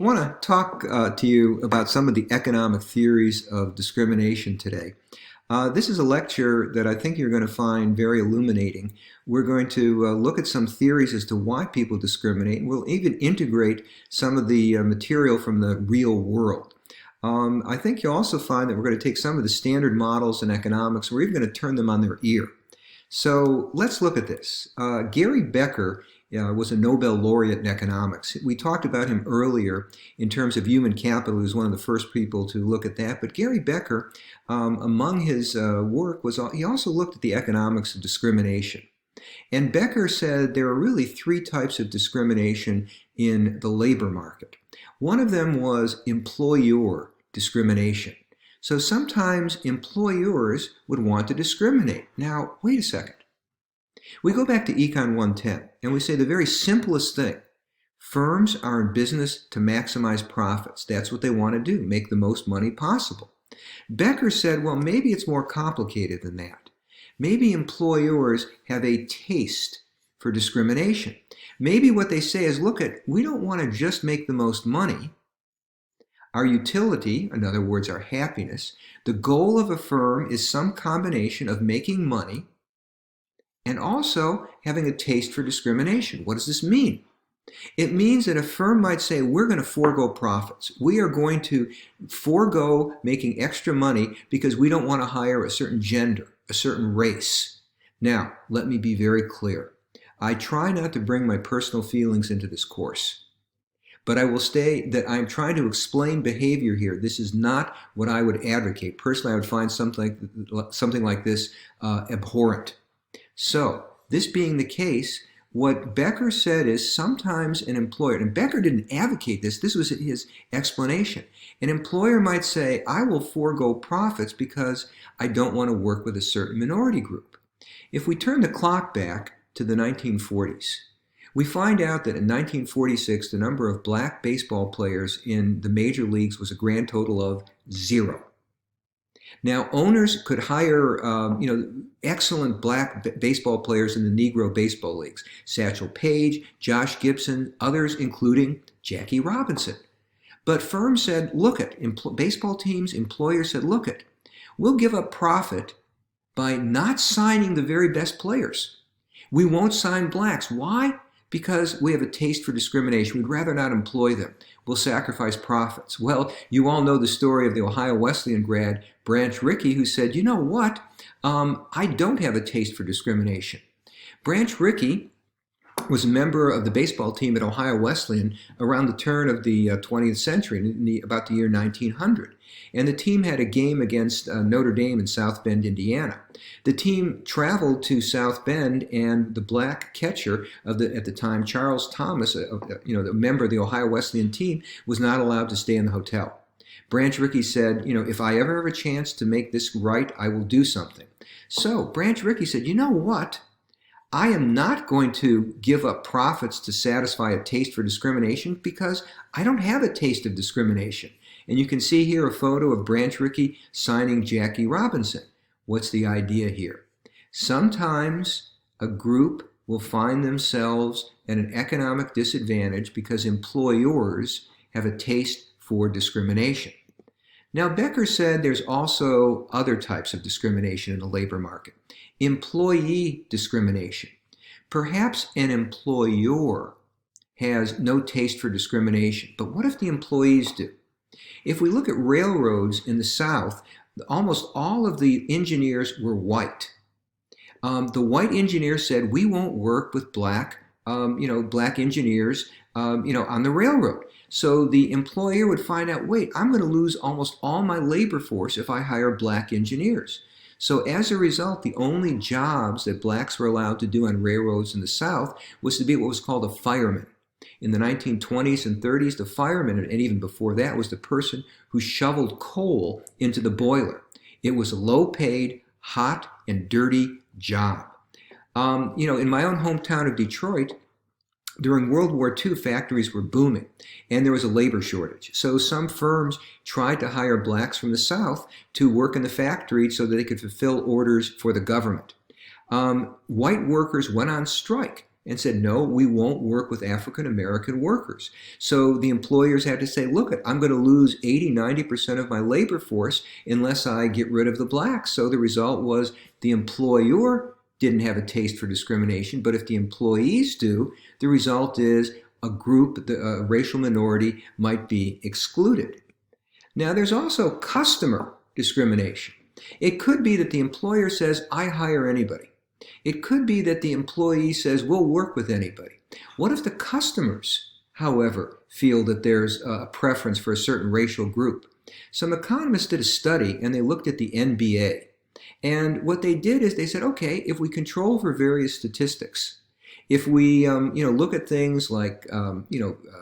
I want to talk to you about some of the economic theories of discrimination today. This is a lecture that I think you're going to find very illuminating. We're going to look at some theories as to why people discriminate, and we'll even integrate some of the material from the real world. I think you'll also find that we're going to take some of the standard models in economics, and we're even going to turn them on their ear. So let's look at this. Gary Becker was a Nobel laureate in economics. We talked about him earlier in terms of human capital. He was one of the first people to look at that. But Gary Becker, among his work, he also looked at the economics of discrimination. And Becker said there are really three types of discrimination in the labor market. One of them was employer discrimination. So sometimes employers would want to discriminate. Now, wait a second. We go back to Econ 110 and we say the very simplest thing. Firms are in business to maximize profits. That's what they want to do, make the most money possible. Becker said, well, maybe it's more complicated than that. Maybe employers have a taste for discrimination. Maybe what they say is, look, we don't want to just make the most money. Our utility, in other words, our happiness, the goal of a firm is some combination of making money and also having a taste for discrimination. What does this mean? It means that a firm might say, we're going to forego profits. We are going to forego making extra money because we don't want to hire a certain gender, a certain race. Now, let me be very clear. I try not to bring my personal feelings into this course. But I will say that I'm trying to explain behavior here. This is not what I would advocate. Personally, I would find something like this abhorrent. So, this being the case, what Becker said is sometimes an employer, and Becker didn't advocate this, this was his explanation. An employer might say, I will forego profits because I don't want to work with a certain minority group. If we turn the clock back to the 1940s, we find out that in 1946, the number of black baseball players in the major leagues was a grand total of 0. Now, owners could hire, excellent black baseball players in the Negro baseball leagues. Satchel Paige, Josh Gibson, others including Jackie Robinson. But firms said, look it, baseball teams, employers said, look it, we'll give up profit by not signing the very best players. We won't sign blacks. Why? Because we have a taste for discrimination. We'd rather not employ them. We'll sacrifice profits. Well, you all know the story of the Ohio Wesleyan grad, Branch Rickey, who said, you know what? I don't have a taste for discrimination. Branch Rickey was a member of the baseball team at Ohio Wesleyan around the turn of the 20th century, about the year 1900. And the team had a game against Notre Dame in South Bend, Indiana. The team traveled to South Bend, and the black catcher at the time, Charles Thomas, the member of the Ohio Wesleyan team, was not allowed to stay in the hotel. Branch Rickey said, if I ever have a chance to make this right, I will do something. So Branch Rickey said, you know what? I am not going to give up profits to satisfy a taste for discrimination because I don't have a taste of discrimination. And you can see here a photo of Branch Rickey signing Jackie Robinson. What's the idea here? Sometimes a group will find themselves at an economic disadvantage because employers have a taste for discrimination. Now, Becker said there's also other types of discrimination in the labor market. Employee discrimination. Perhaps an employer has no taste for discrimination, but what if the employees do? If we look at railroads in the South, almost all of the engineers were white. The white engineers said, we won't work with black engineers, on the railroad. So the employer would find out, wait, I'm going to lose almost all my labor force if I hire black engineers. So as a result, the only jobs that blacks were allowed to do on railroads in the South was to be what was called a fireman. In the 1920s and 30s, the fireman, and even before that, was the person who shoveled coal into the boiler. It was a low-paid, hot, and dirty job. In my own hometown of Detroit, during World War II, factories were booming, and there was a labor shortage. So some firms tried to hire blacks from the South to work in the factory so that they could fulfill orders for the government. White workers went on strike, and said, no, we won't work with African American workers. So the employers had to say, look, I'm going to lose 80, 90% of my labor force unless I get rid of the blacks. So the result was the employer didn't have a taste for discrimination, but if the employees do, the result is a group, a racial minority, might be excluded. Now, there's also customer discrimination. It could be that the employer says, I hire anybody. It could be that the employee says, we'll work with anybody. What if the customers, however, feel that there's a preference for a certain racial group? Some economists did a study and they looked at the NBA. And what they did is they said, okay, if we control for various statistics, if we look at things like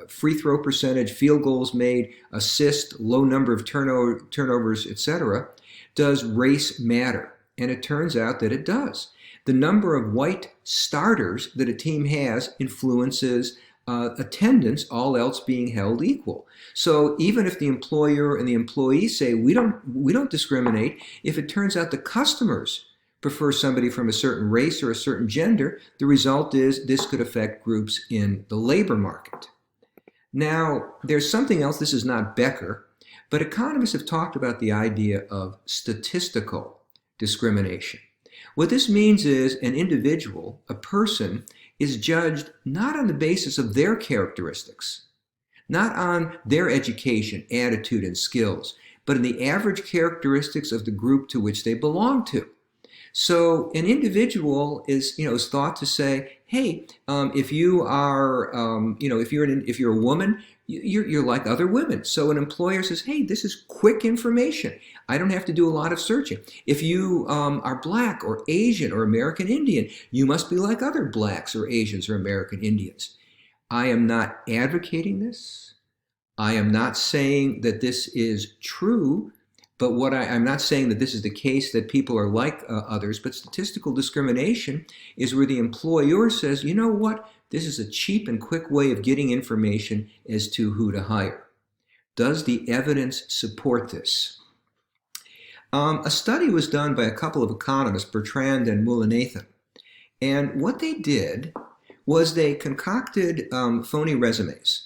free throw percentage, field goals made, assist, low number of turnovers, etc., does race matter? And it turns out that it does. The number of white starters that a team has influences attendance, all else being held equal. So even if the employer and the employee say we don't discriminate, if it turns out the customers prefer somebody from a certain race or a certain gender, the result is this could affect groups in the labor market. Now, there's something else. This is not Becker, but economists have talked about the idea of statistical discrimination. What this means is an individual, a person, is judged not on the basis of their characteristics, not on their education, attitude, and skills, but in the average characteristics of the group to which they belong to. So an individual is thought to say, hey, if you are, if you're a woman, you're like other women. So an employer says, hey, this is quick information. I don't have to do a lot of searching. If you are black or Asian or American Indian, you must be like other blacks or Asians or American Indians. I am not advocating this. I am not saying that this is true, but I'm not saying that this is the case that people are like others, but statistical discrimination is where the employer says, you know what? This is a cheap and quick way of getting information as to who to hire. Does the evidence support this? A study was done by a couple of economists, Bertrand and Mullainathan. And what they did was they concocted phony resumes.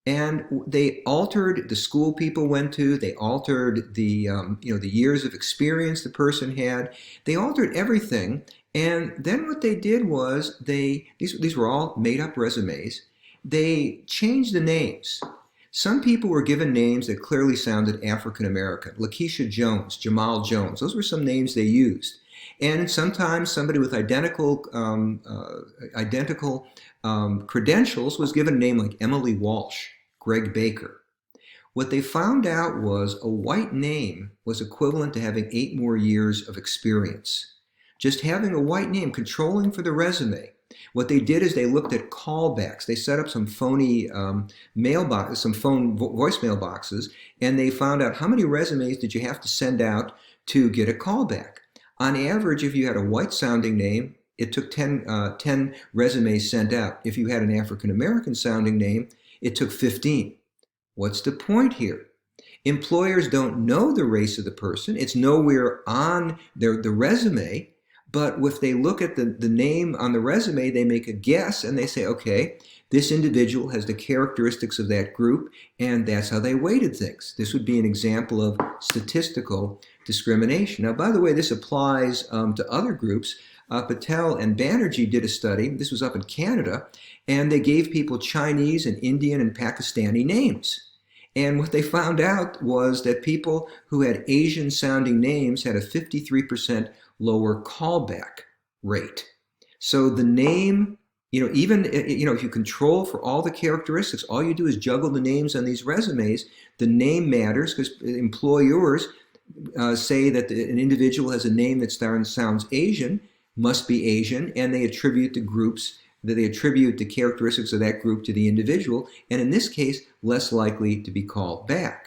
And they altered the school people went to. They altered the years of experience the person had. They altered everything. And then what they did was these were all made-up resumes. They changed the names. Some people were given names that clearly sounded African American. Lakeisha Jones, Jamal Jones. Those were some names they used. And sometimes somebody with identical credentials was given a name like Emily Walsh, Greg Baker. What they found out was a white name was equivalent to having 8 more years of experience. Just having a white name, controlling for the resume. What they did is they looked at callbacks. They set up some phony voicemail boxes, and they found out how many resumes did you have to send out to get a callback. On average, if you had a white-sounding name, it took 10 resumes sent out. If you had an African-American sounding name, it took 15. What's the point here? Employers don't know the race of the person. It's nowhere on the resume. But if they look at the name on the resume, they make a guess and they say, okay, this individual has the characteristics of that group, and that's how they weighted things. This would be an example of statistical discrimination. Now, by the way, this applies to other groups. Patel and Banerjee did a study. This was up in Canada, and they gave people Chinese and Indian and Pakistani names. And what they found out was that people who had Asian-sounding names had a 53% lower callback rate. So the name, even if you control for all the characteristics, all you do is juggle the names on these resumes. The name matters because employers say that an individual has a name that sounds Asian, must be Asian, and they attribute the characteristics of that group to the individual, and in this case, less likely to be called back.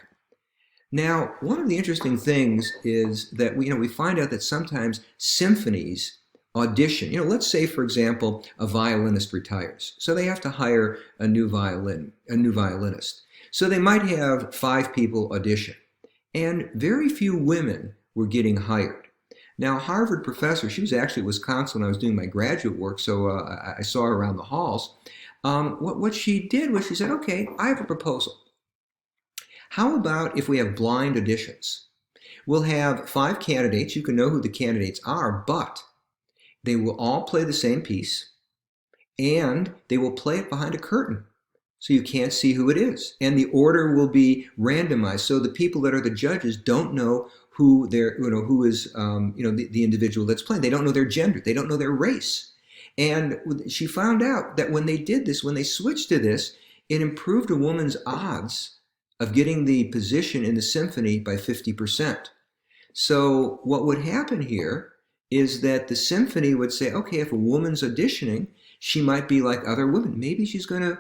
Now, one of the interesting things is that we find out that sometimes symphonies audition. Let's say, for example, a violinist retires, so they have to hire a new violinist. So they might have 5 people audition, and very few women were getting hired. Now, a Harvard professor, she was actually at Wisconsin when I was doing my graduate work, so I saw her around the halls. What she did was she said, okay, I have a proposal. How about if we have blind auditions? We'll have 5 candidates. You can know who the candidates are, but they will all play the same piece, and they will play it behind a curtain. So you can't see who it is. And the order will be randomized. So the people that are the judges don't know who is, the individual that's playing. They don't know their gender. They don't know their race. And she found out that when they did this, when they switched to this, it improved a woman's odds of getting the position in the symphony by 50%. So what would happen here is that the symphony would say, okay, if a woman's auditioning, she might be like other women. Maybe she's going to,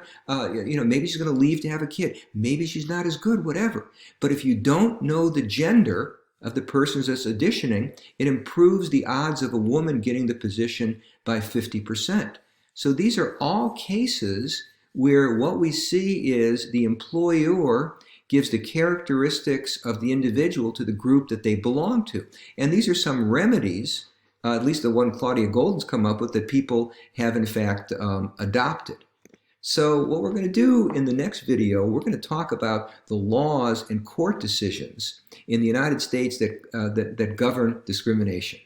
maybe she's going to leave to have a kid. Maybe she's not as good, whatever. But if you don't know the gender of the persons that's auditioning, it improves the odds of a woman getting the position by 50%. So these are all cases where what we see is the employer gives the characteristics of the individual to the group that they belong to. And these are some remedies, at least the one Claudia Golden's come up with, that people have in fact adopted. So what we're going to do in the next video, we're going to talk about the laws and court decisions in the United States that govern discrimination.